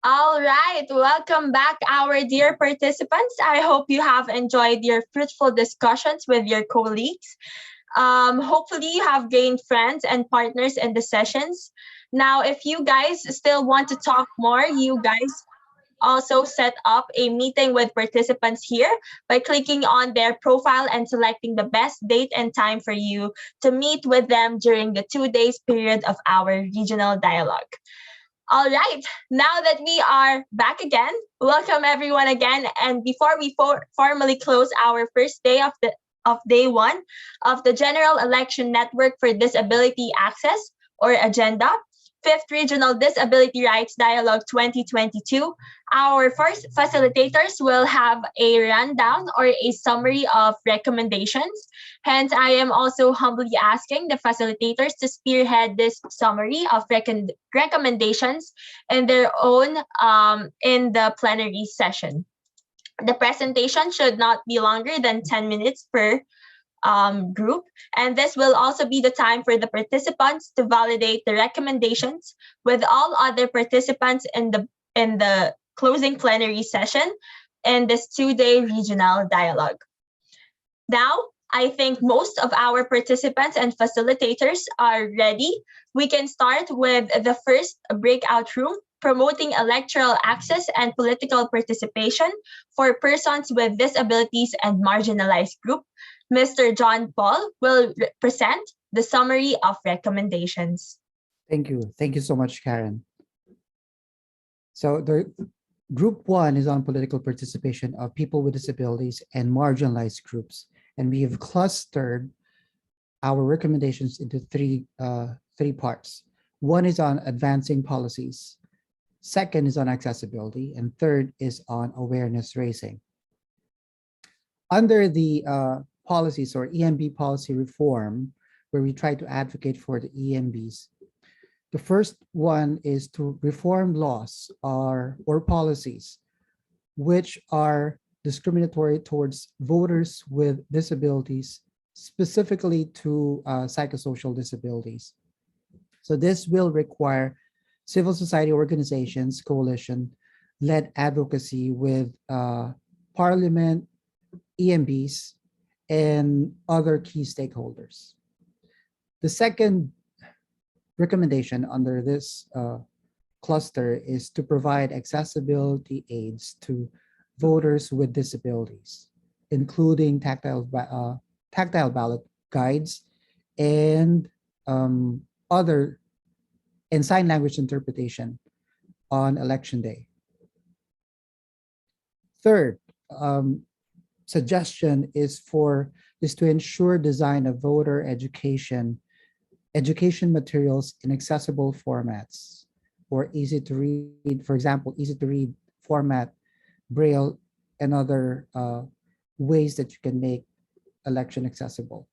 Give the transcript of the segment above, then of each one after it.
All right, welcome back, our dear participants. I hope you have enjoyed your fruitful discussions with your colleagues. Hopefully, you have gained friends and partners in the sessions. Now, if you guys still want to talk more, you guys also set up a meeting with participants here by clicking on their profile and selecting the best date and time for you to meet with them during the 2 days period of our regional dialogue. All right, now that we are back again, welcome everyone again. And before we formally close our first day of day one of the General Election Network for Disability Access or Agenda, Fifth Regional Disability Rights Dialogue 2022, our first facilitators will have a rundown or a summary of recommendations. Hence, I am also humbly asking the facilitators to spearhead this summary of recommendations in their own in the plenary session. The presentation should not be longer than 10 minutes per group, and this will also be the time for the participants to validate the recommendations with all other participants in the closing plenary session in this 2 day regional dialogue. Now, I think most of our participants and facilitators are ready. We can start with the first breakout room promoting electoral access and political participation for persons with disabilities and marginalized group. Mr. John Paul will present the summary of recommendations. Thank you. Thank you so much, Karen. So the group one is on political participation of people with disabilities and marginalized groups. And we have clustered our recommendations into three parts. One is on advancing policies. Second is on accessibility. And third is on awareness raising. Under the policies or EMB policy reform, where we try to advocate for the EMBs, the first one is to reform laws or policies which are discriminatory towards voters with disabilities, specifically to psychosocial disabilities. So this will require civil society organizations, coalition-led advocacy with parliament, EMBs, and other key stakeholders. The second recommendation under this cluster is to provide accessibility aids to voters with disabilities, including tactile ballot guides and other and sign language interpretation on election day. Third suggestion is to ensure design of voter education materials in accessible formats or easy to read, for example, easy to read format, Braille, and other ways that you can make election accessible.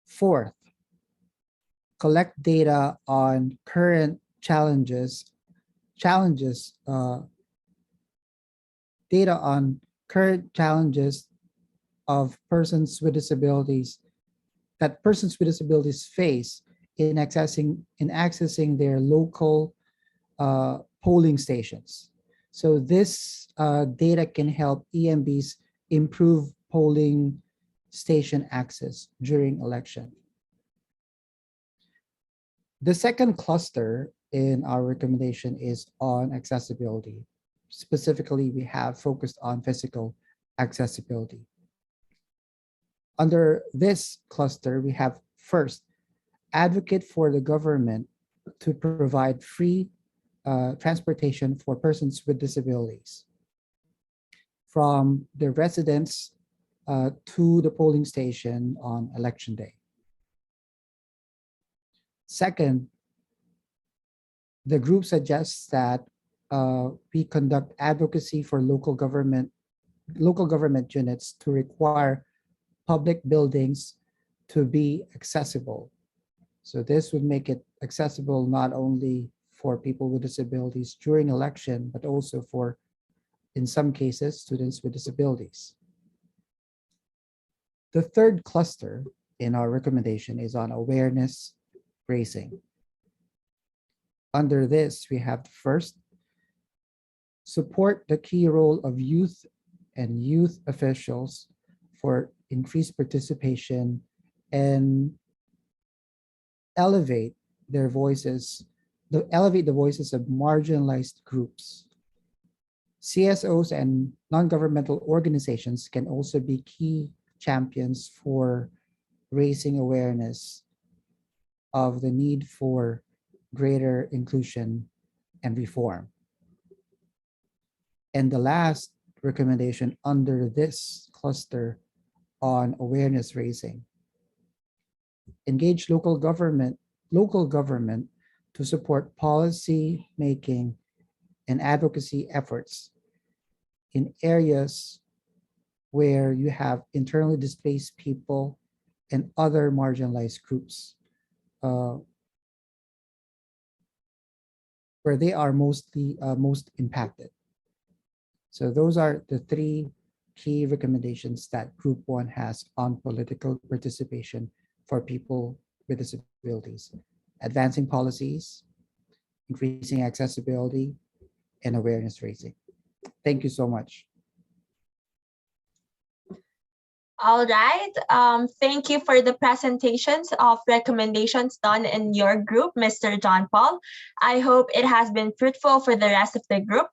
Fourth, collect data on current data on current challenges of persons with disabilities that persons with disabilities face in accessing their local polling stations. So this data can help EMBs improve polling station access during election. The second cluster in our recommendation is on accessibility. Specifically, we have focused on physical accessibility. Under this cluster, we have first, advocate for the government to provide free transportation for persons with disabilities from their residence to the polling station on election day. Second, the group suggests that we conduct advocacy for local government units to require public buildings to be accessible. So this would make it accessible not only for people with disabilities during election, but also for, in some cases, students with disabilities. The third cluster in our recommendation is on awareness raising. Under this, we have first, support the key role of youth and youth officials for increased participation and elevate their voices, elevate the voices of marginalized groups. CSOs and non-governmental organizations can also be key champions for raising awareness of the need for greater inclusion and reform. And the last recommendation under this cluster on awareness raising, engage local government to support policy making and advocacy efforts in areas where you have internally displaced people and other marginalized groups, uh, where they are most impacted. So those are the three key recommendations that Group 1 has on political participation for people with disabilities: advancing policies, increasing accessibility, and awareness raising. Thank you so much. All right. Thank you for the presentations of recommendations done in your group, Mr. John Paul. I hope it has been fruitful for the rest of the group.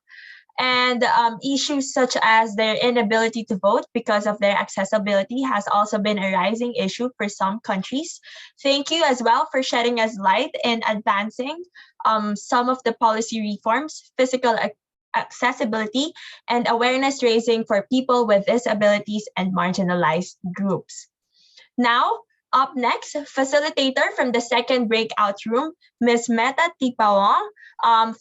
And issues such as their inability to vote because of their accessibility has also been a rising issue for some countries. Thank you as well for shedding us light in advancing some of the policy reforms, physical accessibility, and awareness raising for people with disabilities and marginalized groups. Now, up next, facilitator from the second breakout room, Ms. Meta Tipawong,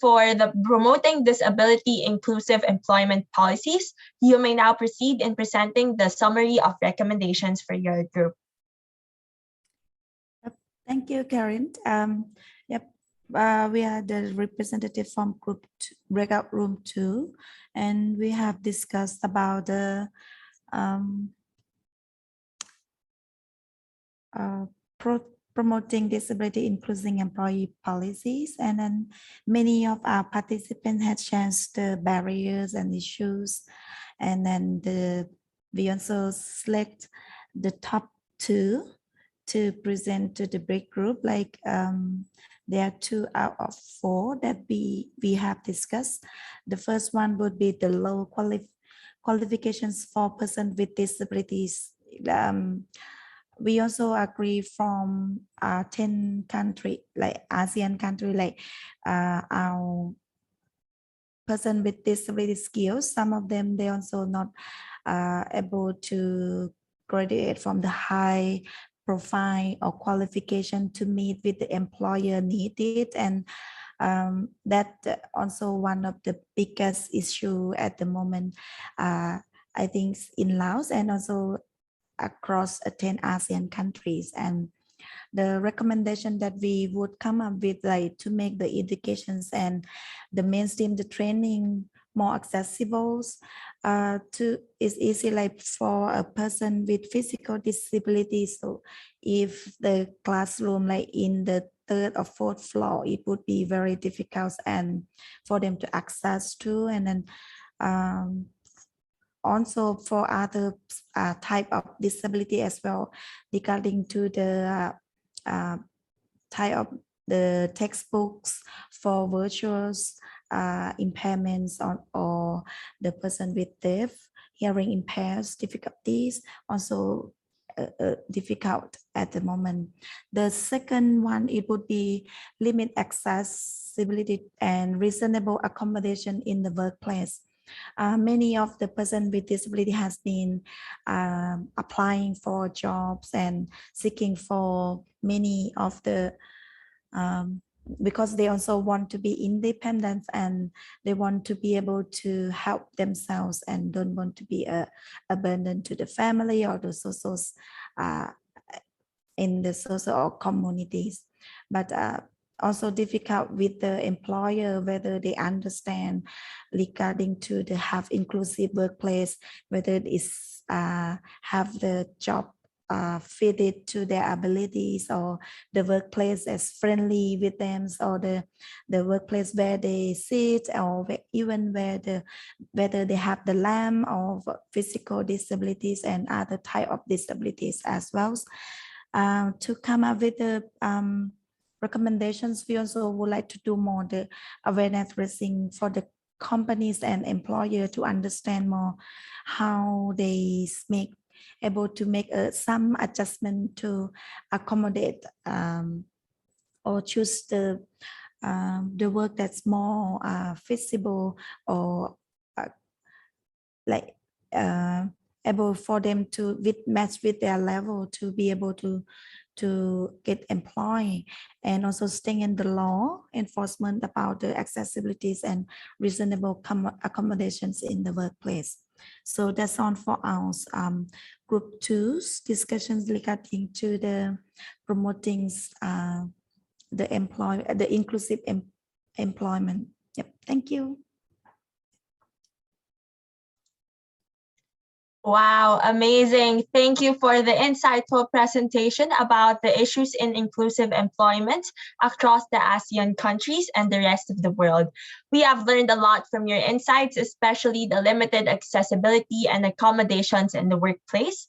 for the promoting disability inclusive employment policies. You may now proceed in presenting the summary of recommendations for your group. Thank you, Karen. We are the representative from breakout room 2, and we have discussed about the promoting disability inclusive employee policies, and then many of our participants had chance the barriers and issues, and then we also select the top 2 to present to the break group. Like there are 2 out of 4 that we have discussed. The first one would be the low qualifications for persons with disabilities. We also agree from 10 country, like ASEAN country, like our person with disability skills. Some of them, they also not able to graduate from the high profile or qualification to meet with the employer needed, and that also one of the biggest issue at the moment. I think in Laos and also across 10 ASEAN countries. And the recommendation that we would come up with, like to make the educations and the mainstream, the training more accessible, is easy, like for a person with physical disability. So if the classroom like in the 3rd or 4th floor, it would be very difficult and for them to access to. And then also for other type of disability as well, regarding to the type of the textbooks for virtual impairments or the person with deaf, hearing impaired difficulties, also difficult at the moment. The second one, it would be limit accessibility and reasonable accommodation in the workplace. Many of the person with disability has been applying for jobs and seeking for many of the because they also want to be independent and they want to be able to help themselves and don't want to be a burden to the family or the social in the social or communities. But also difficult with the employer, whether they understand regarding to the have inclusive workplace, whether it is have the job fitted to their abilities, or the workplace is friendly with them, or the workplace where they sit, or even whether they have the lamb of physical disabilities and other type of disabilities as well. To come up with the recommendations, we also would like to do more the awareness raising for the companies and employer to understand more how they able to make some adjustment to accommodate or choose the work that's more feasible, or like able for them to match with their level to be able to get employed, and also staying in the law enforcement about the accessibilities and reasonable accommodations in the workplace. So that's all for our group 2's discussions regarding to the promoting the inclusive employment. Yep, thank you. Wow, amazing. Thank you for the insightful presentation about the issues in inclusive employment across the ASEAN countries and the rest of the world. We have learned a lot from your insights, especially the limited accessibility and accommodations in the workplace.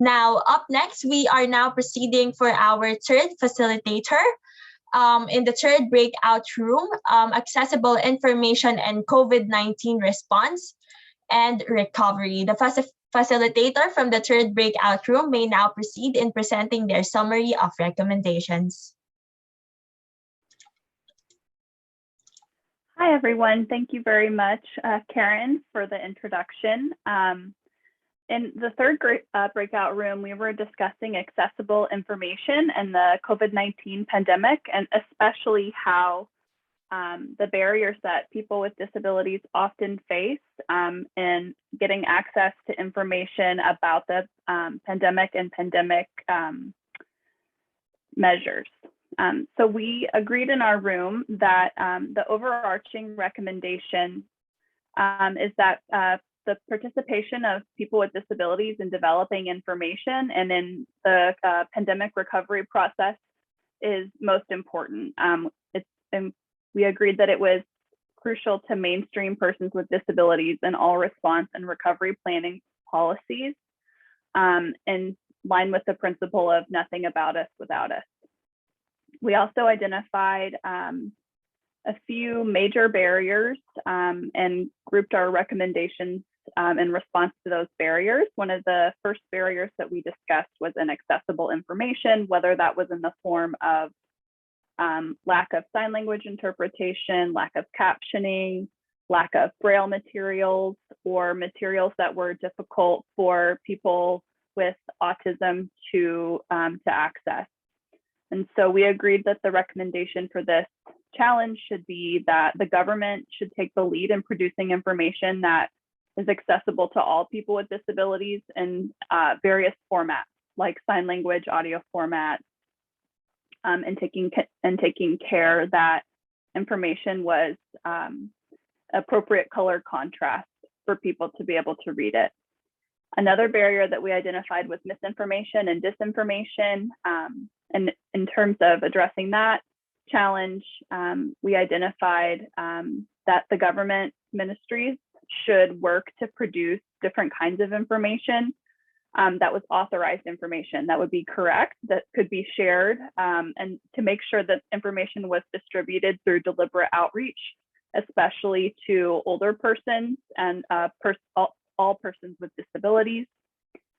Now, up next, we are now proceeding for our third facilitator. In the third breakout room, accessible information and COVID-19 response and recovery. The facilitator from the third breakout room may now proceed in presenting their summary of recommendations. Hi, everyone. Thank you very much, Karen, for the introduction. In the third breakout room, we were discussing accessible information and the COVID-19 pandemic, and especially how the barriers that people with disabilities often face in getting access to information about the pandemic and pandemic measures. So we agreed in our room that the overarching recommendation is that the participation of people with disabilities in developing information and in the pandemic recovery process is most important. We agreed that it was crucial to mainstream persons with disabilities in all response and recovery planning policies, in line with the principle of nothing about us without us. We also identified a few major barriers and grouped our recommendations in response to those barriers. One of the first barriers that we discussed was inaccessible information, whether that was in the form of lack of sign language interpretation, lack of captioning, lack of Braille materials, or materials that were difficult for people with autism to access. And so we agreed that the recommendation for this challenge should be that the government should take the lead in producing information that is accessible to all people with disabilities in various formats, like sign language, audio formats, and taking care that information was appropriate color contrast for people to be able to read it. Another barrier that we identified was misinformation and disinformation. And in terms of addressing that challenge, we identified that the government ministries should work to produce different kinds of information that was authorized information that would be correct, that could be shared, and to make sure that information was distributed through deliberate outreach, especially to older persons and all persons with disabilities.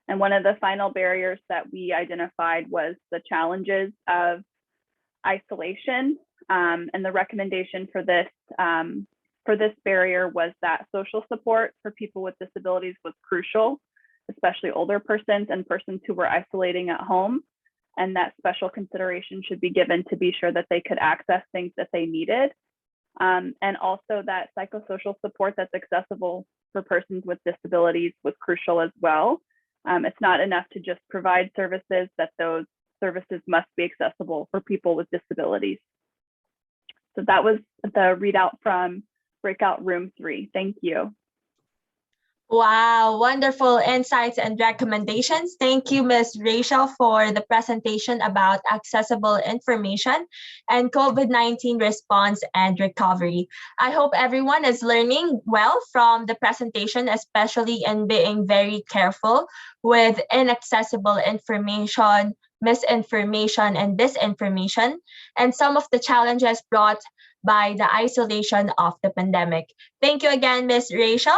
And one of the final barriers that we identified was the challenges of isolation. And the recommendation for this barrier was that social support for people with disabilities was crucial, especially older persons and persons who were isolating at home, and that special consideration should be given to be sure that they could access things that they needed. And also that psychosocial support that's accessible for persons with disabilities was crucial as well. It's not enough to just provide services, that those services must be accessible for people with disabilities. So that was the readout from breakout room 3. Thank you. Wow, wonderful insights and recommendations. Thank you, Ms. Rachel, for the presentation about accessible information and COVID-19 response and recovery. I hope everyone is learning well from the presentation, especially in being very careful with inaccessible information, misinformation, and disinformation, and some of the challenges brought by the isolation of the pandemic. Thank you again, Ms. Rachel.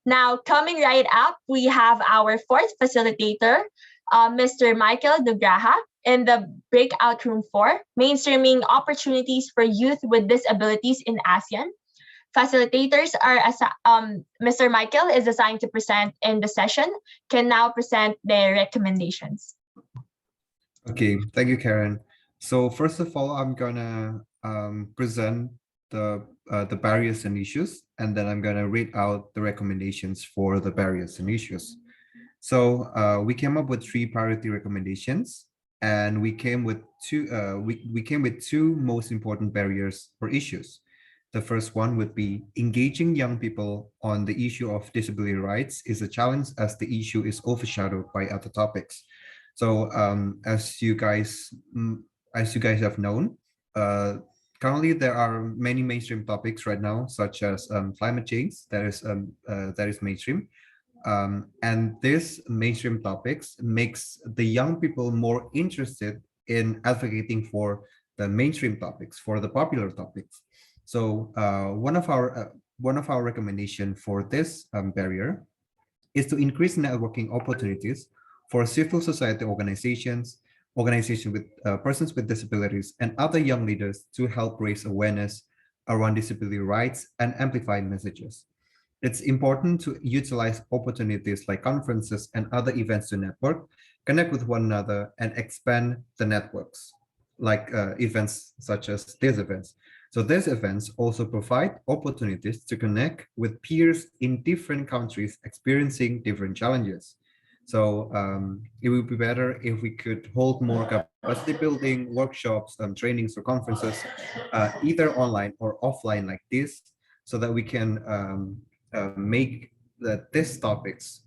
Now, coming right up, we have our fourth facilitator, Mr. Michael Dugraha, in the breakout room 4, mainstreaming opportunities for youth with disabilities in ASEAN. Facilitators are Mr. Michael is assigned to present in the session, can now present their recommendations. Okay, thank you, Karen. So first of all, I'm gonna present the barriers and issues, and then I'm gonna read out the recommendations for the barriers and issues. So we came up with 3 priority recommendations, and we came with two most important barriers or issues. The first one would be engaging young people on the issue of disability rights is a challenge as the issue is overshadowed by other topics. So as you guys have known, currently there are many mainstream topics right now, such as climate change that is mainstream. And this mainstream topics makes the young people more interested in advocating for the mainstream topics, for the popular topics. So one of our recommendation for this barrier is to increase networking opportunities for civil society organizations, organizations with persons with disabilities, and other young leaders to help raise awareness around disability rights and amplify messages. It's important to utilize opportunities like conferences and other events to network, connect with one another, and expand the networks, like events such as these events. So these events also provide opportunities to connect with peers in different countries experiencing different challenges. So it would be better if we could hold more capacity building workshops, trainings, or conferences, either online or offline like this, so that we can make these topics,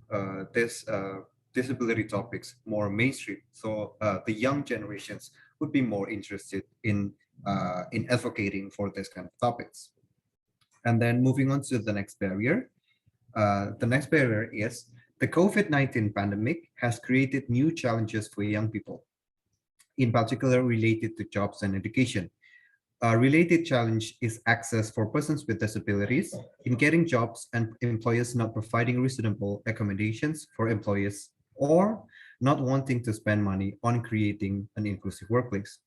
disability topics, more mainstream. So the young generations would be more interested in advocating for this kind of topics. And then moving on to the next barrier. The next barrier is the COVID-19 pandemic has created new challenges for young people, in particular related to jobs and education. A related challenge is access for persons with disabilities in getting jobs and employers not providing reasonable accommodations for employees or not wanting to spend money on creating an inclusive workplace.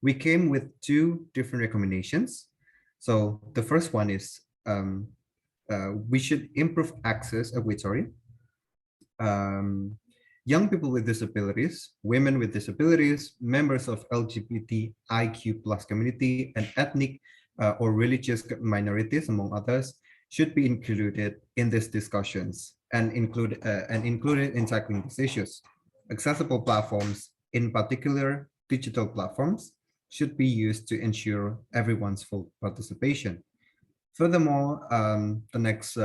We came with 2 different recommendations. So the first one is we should improve access. Young people with disabilities, women with disabilities, members of LGBTIQ plus community, and ethnic or religious minorities, among others, should be included in these discussions and included in tackling these issues. Accessible platforms, in particular digital platforms, should be used to ensure everyone's full participation. Furthermore, the next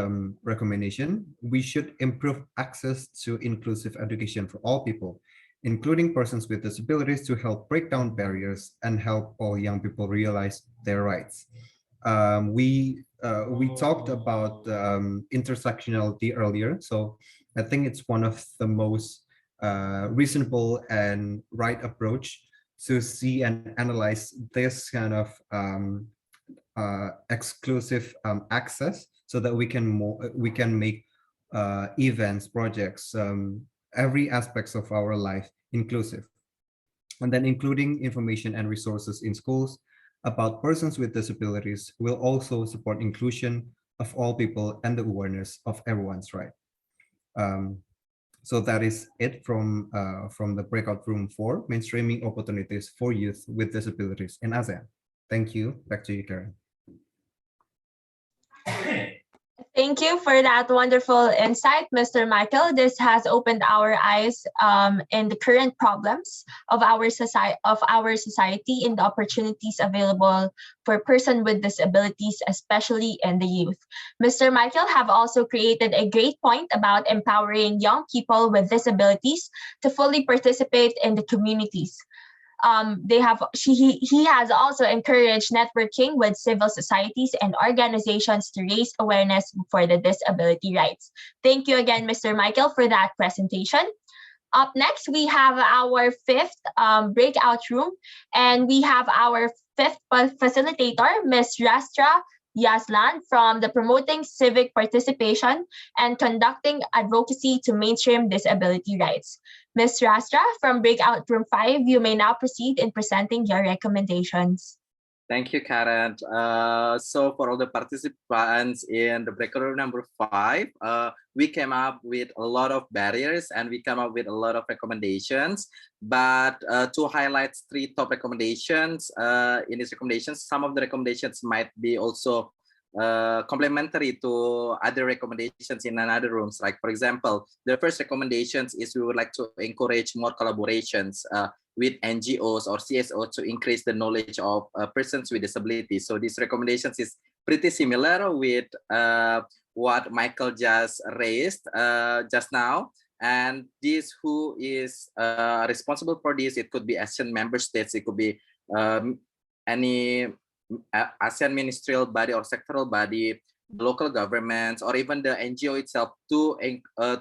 recommendation, we should improve access to inclusive education for all people, including persons with disabilities, to help break down barriers and help all young people realize their rights. We talked about intersectionality earlier, so I think it's one of the most reasonable and right approach to see and analyze this kind of exclusive access, so that we can make events, projects, every aspects of our life inclusive, and then including information and resources in schools about persons with disabilities will also support inclusion of all people and the awareness of everyone's right. So that is it from the breakout room 4, mainstreaming opportunities for youth with disabilities in ASEAN. Thank you. Back to you, Karen. Thank you for that wonderful insight, Mr. Michael. This has opened our eyes in the current problems of our society in the opportunities available for person with disabilities, especially in the youth. Mr. Michael have also created a great point about empowering young people with disabilities to fully participate in the communities. He has also encouraged networking with civil societies and organizations to raise awareness for the disability rights. Thank you again, Mr. Michael, for that presentation. Up next, we have our fifth breakout room, and we have our fifth facilitator, Ms. Rastra Yaslan, from the Promoting Civic Participation and Conducting Advocacy to Mainstream Disability Rights. Ms. Rastra from Breakout Room 5, you may now proceed in presenting your recommendations. Thank you, Karen. So for all the participants in the breakout room number 5, we came up with a lot of barriers and we came up with a lot of recommendations. But to highlight 3 top recommendations, in these recommendations, some of the recommendations might be also complementary to other recommendations in another rooms. Like, for example, the first recommendations is we would like to encourage more collaborations with NGOs or CSOs to increase the knowledge of persons with disabilities. So these recommendations is pretty similar with what Michael just raised just now. And this who is responsible for this, it could be ASEAN member states, it could be any ASEAN ministerial body or sectoral body, local governments, or even the NGO itself to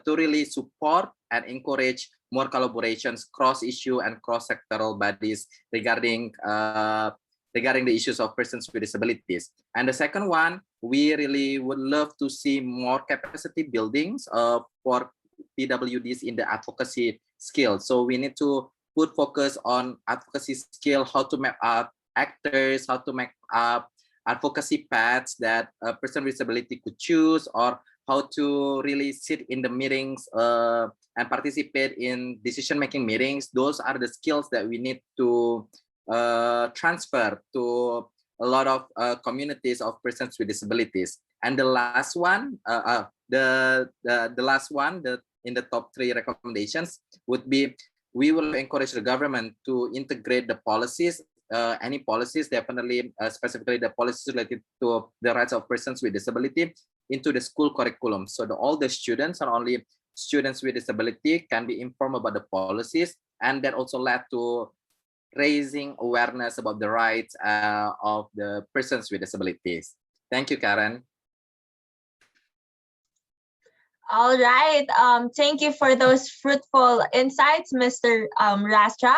really support and encourage more collaborations, cross-issue and cross-sectoral bodies regarding the issues of persons with disabilities. And the second one, we really would love to see more capacity buildings for PWDs in the advocacy skill. So we need to put focus on advocacy skill, how to map out actors, how to make up advocacy paths that a person with disability could choose, or how to really sit in the meetings and participate in decision-making meetings. Those are the skills that we need to transfer to a lot of communities of persons with disabilities. And the last one, the last one in the top 3 recommendations would be, we will encourage the government to integrate the policies, any policies, definitely specifically the policies related to the rights of persons with disability, into the school curriculum. So all the students, not only students with disability, can be informed about the policies, and that also led to raising awareness about the rights of the persons with disabilities. Thank you, Karen. All right. Thank you for those fruitful insights, Mr. Rastra.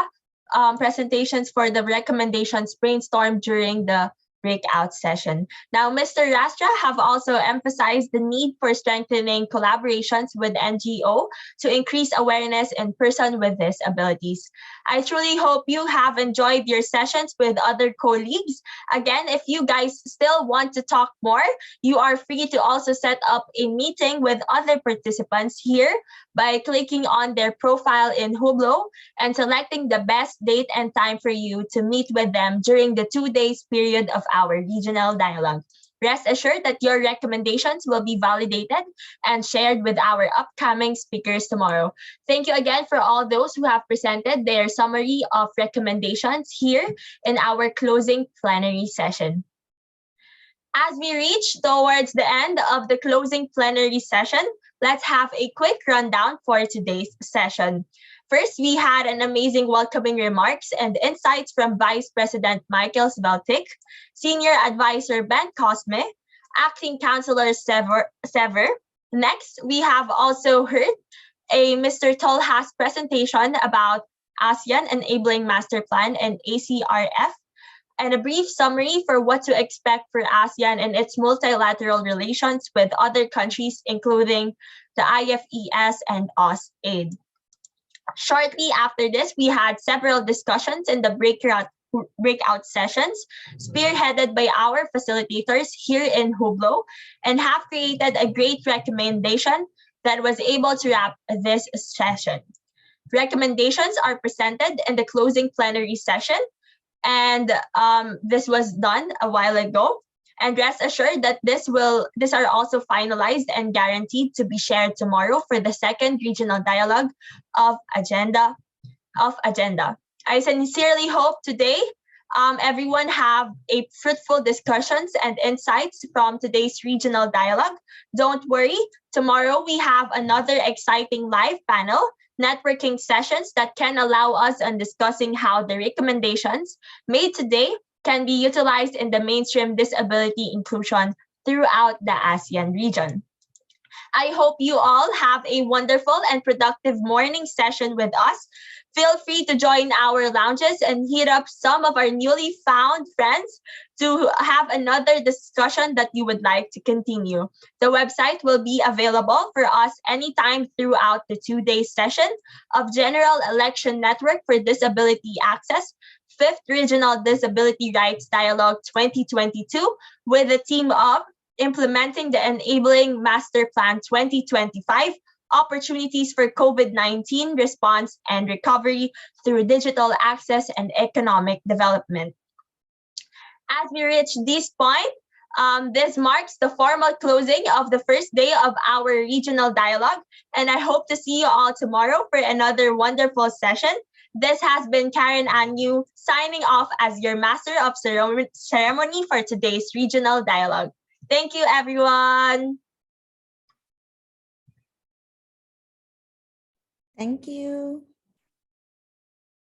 Presentations for the recommendations brainstormed during the breakout session. Now, Mr. Rastra have also emphasized the need for strengthening collaborations with NGO to increase awareness in person with disabilities. I truly hope you have enjoyed your sessions with other colleagues. Again, if you guys still want to talk more, you are free to also set up a meeting with other participants here by clicking on their profile in Hublot and selecting the best date and time for you to meet with them during the 2 days period of our regional dialogue. Rest assured that your recommendations will be validated and shared with our upcoming speakers tomorrow. Thank you again for all those who have presented their summary of recommendations here in our closing plenary session. As we reach towards the end of the closing plenary session, let's have a quick rundown for today's session. First, we had an amazing welcoming remarks and insights from Vice President Michael Sveltic, Senior Advisor Ben Cosme, Acting Councilor Sever. Next, we have also heard a Mr. Tolhas presentation about ASEAN Enabling Master Plan and ACRF, and a brief summary for what to expect for ASEAN and its multilateral relations with other countries, including the IFES and AusAid. Shortly after this, we had several discussions in the breakout sessions, spearheaded by our facilitators here in Hublot, and have created a great recommendation that was able to wrap this session. Recommendations are presented in the closing plenary session, and this was done a while ago. And rest assured that these are also finalized and guaranteed to be shared tomorrow for the second regional dialogue of agenda. I sincerely hope today everyone have a fruitful discussions and insights from today's regional dialogue. Don't worry, tomorrow we have another exciting live panel networking sessions that can allow us on discussing how the recommendations made today can be utilized in the mainstream disability inclusion throughout the ASEAN region. I hope you all have a wonderful and productive morning session with us. Feel free to join our lounges and hit up some of our newly found friends to have another discussion that you would like to continue. The website will be available for us anytime throughout the 2-day session of General Election Network for Disability Access, 5th Regional Disability Rights Dialogue 2022, with a team of implementing the Enabling Master Plan 2025, opportunities for COVID-19 response and recovery through digital access and economic development. As we reach this point, this marks the formal closing of the first day of our regional dialogue, and I hope to see you all tomorrow for another wonderful session. This has been Karen Anyu signing off as your Master of Ceremony for today's regional dialogue. Thank you, everyone. Thank you.